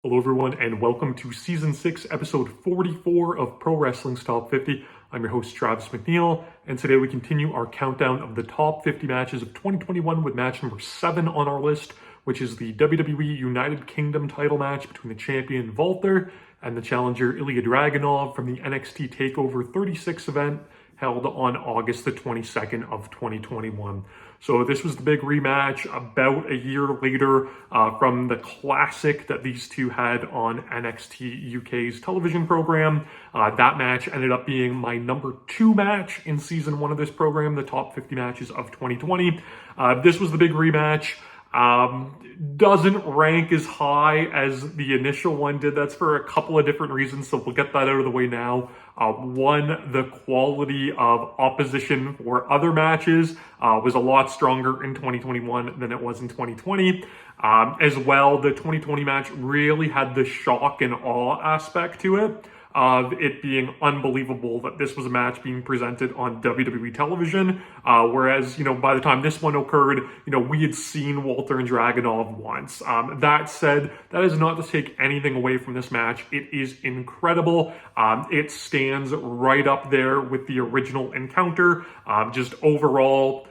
Hello everyone and welcome to Season 6, Episode 44 of Pro Wrestling's Top 50. I'm your host Travis McNeil, and today we continue our countdown of the top 50 matches of 2021 with match number 7 on our list, which is the WWE United Kingdom title match between the champion Walter and the challenger Ilja Dragunov from the NXT TakeOver 36 event held on August the 22nd of 2021. So this was the big rematch about a year later from the classic that these two had on NXT UK's television program. That match ended up being my number 2 match in season 1 of this program, the top 50 matches of 2020. This was the big rematch. Doesn't rank as high as the initial one did. That's for a couple of different reasons, so we'll get that out of the way now. One, the quality of opposition for other matches was a lot stronger in 2021 than it was in 2020. As well, the 2020 match really had the shock and awe aspect to it, of it being unbelievable that this was a match being presented on WWE television. Whereas, by the time this one occurred, we had seen Walter and Dragunov once. That said, that is not to take anything away from this match. It is incredible. It stands right up there with the original encounter. Just overall,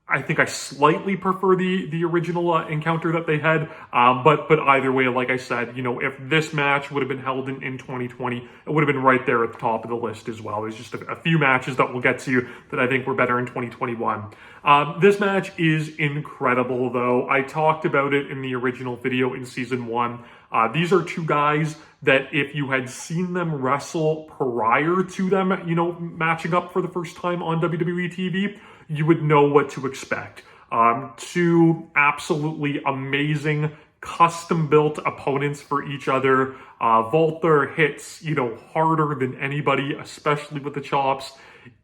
I think I slightly prefer the original encounter that they had, but either way, like I said, if this match would have been held in 2020, it would have been right there at the top of the list as well. There's just a few matches that we'll get to that I think were better in 2021. This match is incredible, though. I talked about it in the original video in season 1. These are two guys that if you had seen them wrestle prior to them, matching up for the first time on WWE TV, you would know what to expect. Two absolutely amazing custom-built opponents for each other. Walter hits, harder than anybody, especially with the chops.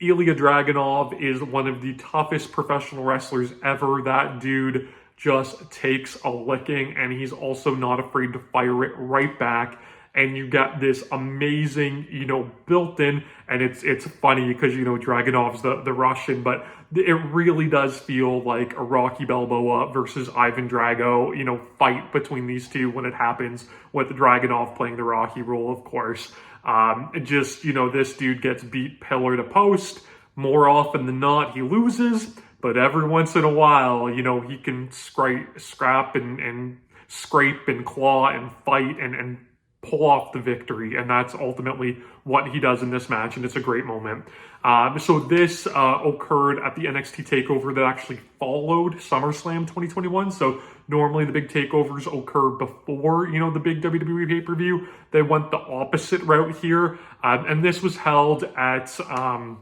Ilja Dragunov is one of the toughest professional wrestlers ever. That dude just takes a licking, and he's also not afraid to fire it right back. And you get this amazing, built-in, and it's funny because, Dragunov's the Russian, but it really does feel like a Rocky Balboa versus Ivan Drago, fight between these two when it happens, with Dragunov playing the Rocky role, of course. This dude gets beat pillar to post. More often than not, he loses, but every once in a while, he can scrap and scrape and claw and fight and pull off the victory, and that's ultimately what he does in this match, and it's a great moment. So this occurred at the NXT TakeOver that actually followed SummerSlam 2021. So normally the big takeovers occur before, the big WWE pay-per-view. They went the opposite route here, and this was held at the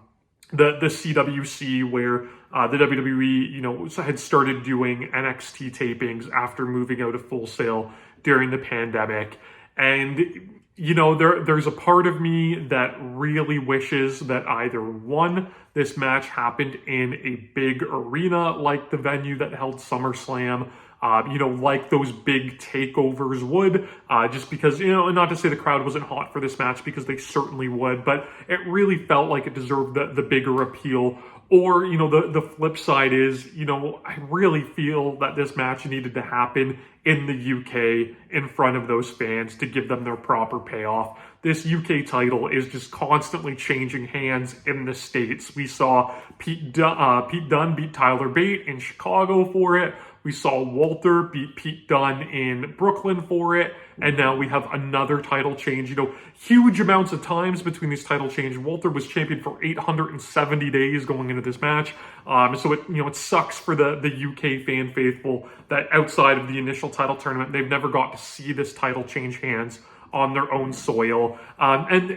CWC, where the WWE, had started doing NXT tapings after moving out of Full Sail during the pandemic. And, there's a part of me that really wishes that either one, this match happened in a big arena like the venue that held SummerSlam, like those big takeovers would, just because, not to say the crowd wasn't hot for this match, because they certainly would, but it really felt like it deserved the bigger appeal. Or, the flip side is, I really feel that this match needed to happen in the UK in front of those fans to give them their proper payoff. This UK title is just constantly changing hands in the States. We saw Pete Dunne beat Tyler Bate in Chicago for it. We saw Walter beat Pete Dunne in Brooklyn for it. And now we have another title change. Huge amounts of times between these title changes. Walter was champion for 870 days going into this match. So it sucks for the UK fan faithful that outside of the initial title tournament, they've never got to see this title change hands on their own soil. And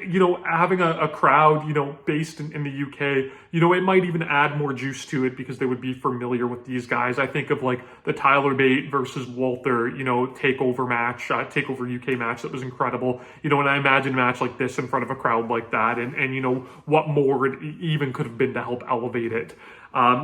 having a crowd, based in the UK, it might even add more juice to it because they would be familiar with these guys. I think of like the Tyler Bate versus Walter, TakeOver match, TakeOver UK match that was incredible. And I imagine a match like this in front of a crowd like that, and what more it even could have been to help elevate it.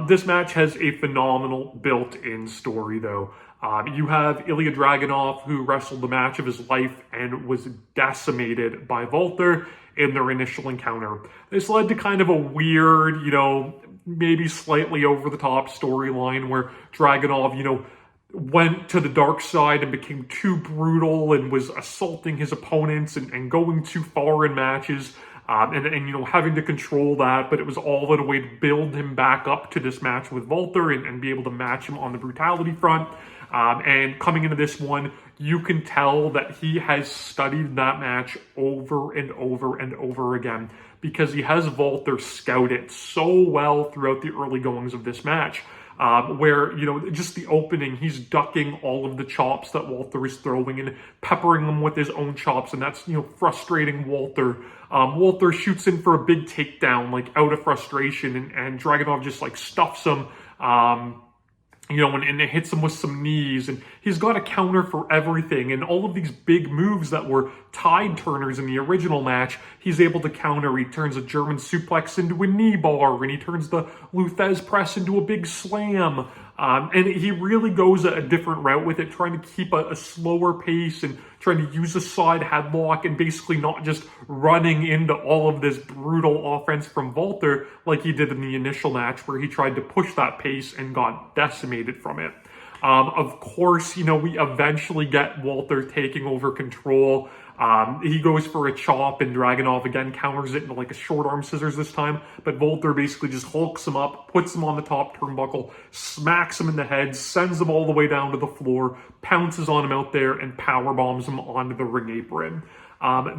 This match has a phenomenal built-in story, though. You have Ilja Dragunov, who wrestled the match of his life and was decimated by Walter in their initial encounter. This led to kind of a weird, maybe slightly over-the-top storyline where Dragunov, went to the dark side and became too brutal and was assaulting his opponents and going too far in matches. And having to control that, but it was all in a way to build him back up to this match with Walter and be able to match him on the brutality front. And coming into this one, you can tell that he has studied that match over and over and over again, because he has Walter scouted so well throughout the early goings of this match. Where, just the opening, he's ducking all of the chops that Walter is throwing and peppering them with his own chops, and that's, frustrating Walter. Walter shoots in for a big takedown, like, out of frustration, and Dragunov just, like, stuffs him, and it hits him with some knees, and he's got a counter for everything, and all of these big moves that were tide turners in the original match, he's able to counter. He turns a German suplex into a knee bar, and he turns the Luthez press into a big slam, and he really goes a different route with it, trying to keep a slower pace and trying to use a side headlock and basically not just running into all of this brutal offense from Walter like he did in the initial match, where he tried to push that pace and got decimated from it. Of course, we eventually get Walter taking over control. He goes for a chop, and Dragunov again counters it into like a short arm scissors this time, but Walter basically just hulks him up, puts him on the top turnbuckle, smacks him in the head, sends him all the way down to the floor, pounces on him out there, and power bombs him onto the ring apron.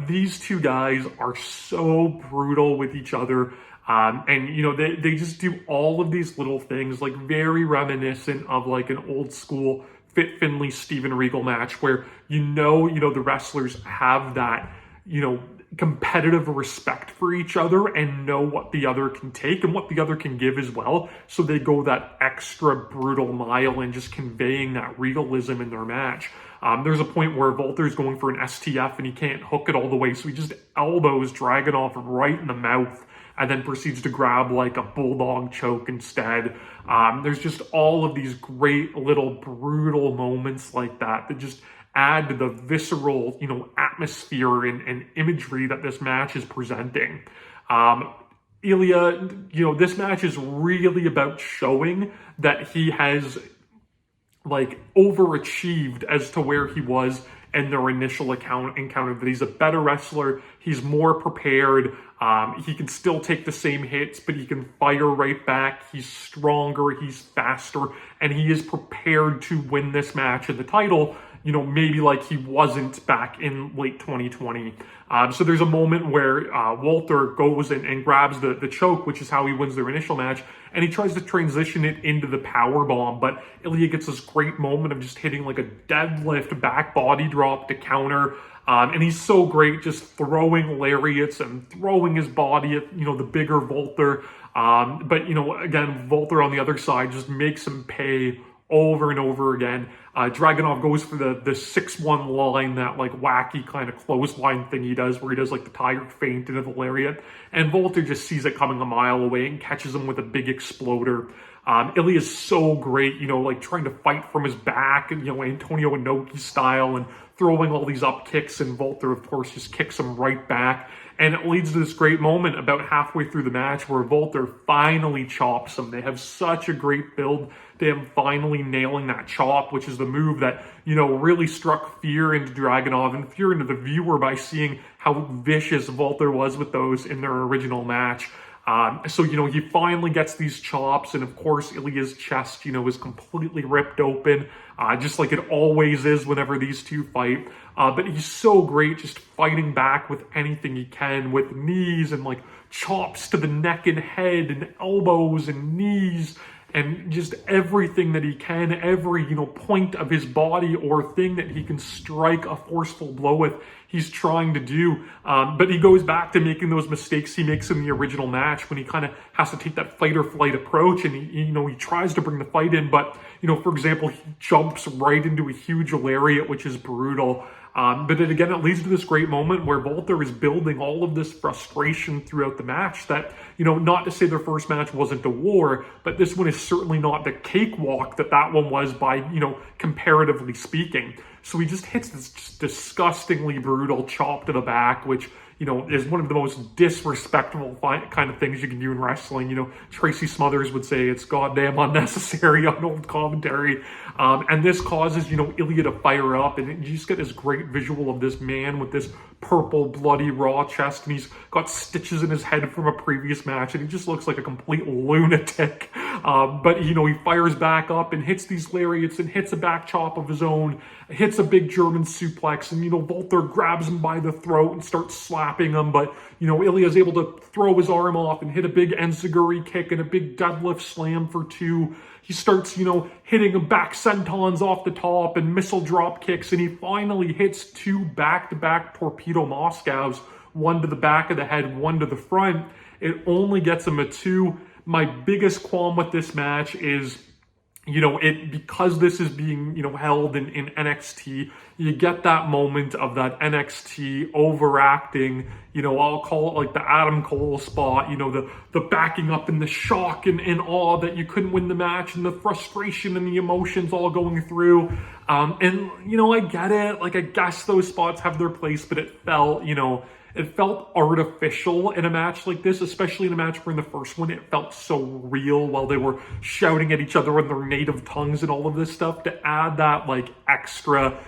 These two guys are so brutal with each other. They just do all of these little things, like very reminiscent of like an old school Fit Finlay Steven Regal match, where the wrestlers have that competitive respect for each other and know what the other can take and what the other can give as well, so they go that extra brutal mile in just conveying that realism in their match. There's a point where Walter's going for an STF and he can't hook it all the way, so he just elbows Dragunov right in the mouth and then proceeds to grab like a bulldog choke instead. There's just all of these great little brutal moments like that just add to the visceral, atmosphere and imagery that this match is presenting. Ilja, this match is really about showing that he has like overachieved as to where he was in their initial encounter, that he's a better wrestler, he's more prepared, he can still take the same hits, but he can fire right back, he's stronger, he's faster, and he is prepared to win this match and the title, maybe like he wasn't back in late 2020. So there's a moment where Walter goes and grabs the choke, which is how he wins their initial match, and he tries to transition it into the power bomb, but Ilja gets this great moment of just hitting like a deadlift back body drop to counter, and he's so great just throwing lariats and throwing his body at the bigger Walter, but again, Walter on the other side just makes him pay over and over again. Dragunov goes for the 6-1 line, that like wacky kind of clothesline thing he does, where he does like the tiger feint into the lariat, and Walter just sees it coming a mile away and catches him with a big exploder. Ilja is so great, like trying to fight from his back, Antonio Inoki style, and throwing all these up kicks, and Walter of course just kicks him right back. And it leads to this great moment about halfway through the match where Walter finally chops him. They have such a great build to him finally nailing that chop, which is the move that, really struck fear into Dragunov and fear into the viewer by seeing how vicious Walter was with those in their original match. So he finally gets these chops, and of course Ilja's chest, is completely ripped open, just like it always is whenever these two fight. But he's so great just fighting back with anything he can, with knees and like chops to the neck and head and elbows and knees and just everything that he can, every, point of his body or thing that he can strike a forceful blow with, he's trying to do. But he goes back to making those mistakes he makes in the original match when he kind of has to take that fight or flight approach, and he tries to bring the fight in, but, for example, he jumps right into a huge lariat, which is brutal. But then again, it leads to this great moment where Walter is building all of this frustration throughout the match that, not to say their first match wasn't a war, but this one is certainly not the cakewalk that one was by, comparatively speaking. So he just hits this just disgustingly brutal chop to the back, which, is one of the most disrespectful kind of things you can do in wrestling. Tracy Smothers would say it's goddamn unnecessary on old commentary. And this causes, Ilja to fire up, and you just get this great visual of this man with this purple, bloody, raw chest, and he's got stitches in his head from a previous match, and he just looks like a complete lunatic. But, he fires back up and hits these lariats and hits a back chop of his own, hits a big German suplex, and, Walter grabs him by the throat and starts slapping him, but, Ilja is able to throw his arm off and hit a big enziguri kick and a big deadlift slam for 2. He starts, hitting back sentons off the top and missile drop kicks, and he finally hits 2 back-to-back torpedo Moscows, one to the back of the head, one to the front. It only gets him a 2. My biggest qualm with this match is, because this is being, held in NXT, you get that moment of that NXT overacting, I'll call it like the Adam Cole spot, the backing up and the shock and awe that you couldn't win the match, and the frustration and the emotions all going through. And, I get it. Like, I guess those spots have their place, but it felt, it felt artificial in a match like this, especially in a match where in the first one it felt so real while they were shouting at each other in their native tongues and all of this stuff. To add that extra,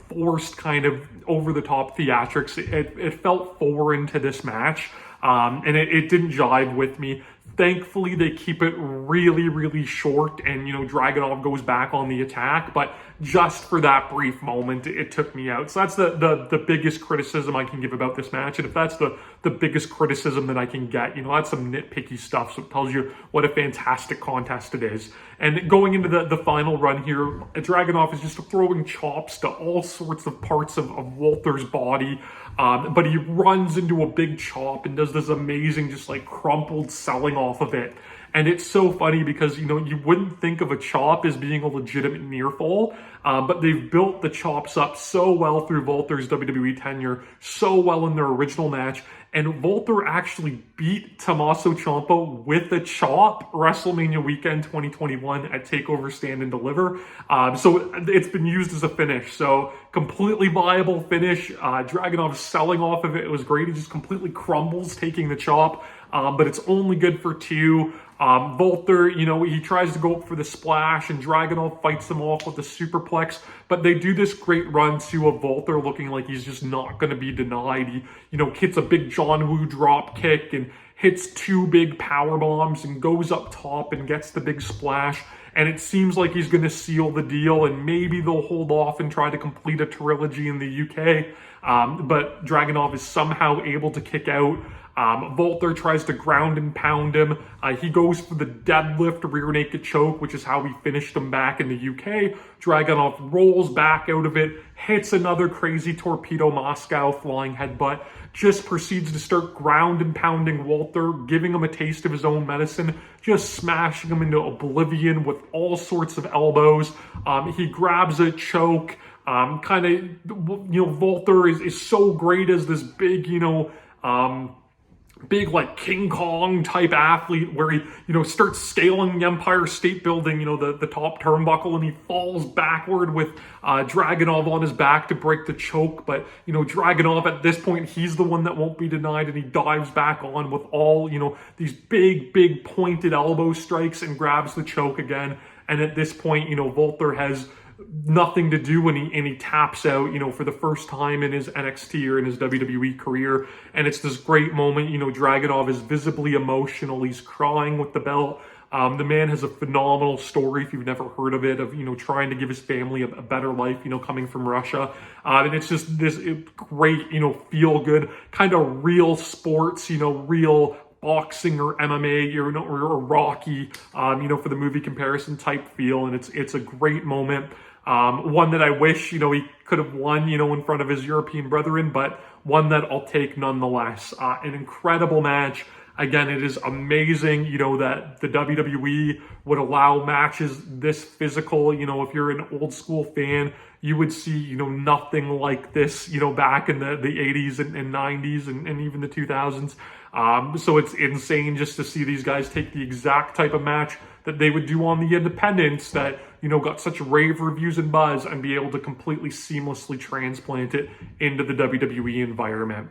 forced kind of over-the-top theatrics, it felt foreign to this match, and it didn't jive with me. Thankfully, they keep it really, really short, and, Dragunov goes back on the attack, but just for that brief moment, it took me out. So that's the biggest criticism I can give about this match, and if that's the biggest criticism that I can get, that's some nitpicky stuff, so it tells you what a fantastic contest it is. And going into the final run here, Dragunov is just throwing chops to all sorts of parts of Walter's body, but he runs into a big chop and does this amazing just crumpled selling off of it. And it's so funny because, you wouldn't think of a chop as being a legitimate near fall, but they've built the chops up so well through Walter's WWE tenure, so well in their original match. And Walter actually beat Tommaso Ciampa with a chop WrestleMania weekend 2021 at TakeOver Stand and Deliver. So it's been used as a finish. So completely viable finish. Dragunov selling off of it. It was great. He just completely crumbles taking the chop. But it's only good for 2. Walter, he tries to go up for the splash, and Dragunov fights him off with the superplex, but they do this great run too of Walter looking like he's just not going to be denied. He, hits a big John Woo drop kick and hits 2 big power bombs and goes up top and gets the big splash. And it seems like he's going to seal the deal, and maybe they'll hold off and try to complete a trilogy in the UK. But Dragunov is somehow able to kick out. Walter tries to ground and pound him. He goes for the deadlift rear naked choke, which is how he finished him back in the UK. Dragunov rolls back out of it, hits another crazy torpedo Moscow flying headbutt, just proceeds to start ground and pounding Walter, giving him a taste of his own medicine, just smashing him into oblivion with all sorts of elbows. He grabs a choke. Walter is so great as this big, big King Kong type athlete where he, starts scaling the Empire State Building, the top turnbuckle, and he falls backward with Dragunov on his back to break the choke. But, Dragunov at this point, he's the one that won't be denied, and he dives back on with all, these big pointed elbow strikes and grabs the choke again. And at this point, Walter has nothing to do, and he taps out, for the first time in his NXT or in his WWE career. And it's this great moment. Dragunov is visibly emotional. He's crying with the belt. The man has a phenomenal story, if you've never heard of it, of, trying to give his family a better life, coming from Russia. And it's just this great, feel good kind of real sports, real boxing or MMA or Rocky, for the movie comparison type feel. And it's a great moment. One that I wish, he could have won, in front of his European brethren, but one that I'll take nonetheless. An incredible match. Again, it is amazing, that the WWE would allow matches this physical. If you're an old school fan, you would see, nothing like this, back in the 80s and 90s and even the 2000s. So it's insane just to see these guys take the exact type of match that they would do on the independents that, got such rave reviews and buzz, and be able to completely seamlessly transplant it into the WWE environment.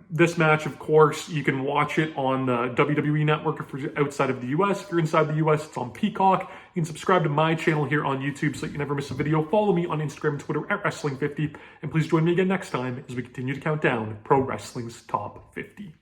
This match, of course, you can watch it on the WWE Network if you're outside of the US. If you're inside the US, it's on Peacock. You can subscribe to my channel here on YouTube so that you never miss a video. Follow me on Instagram and Twitter at Wrestling50. And please join me again next time as we continue to count down Pro Wrestling's Top 50.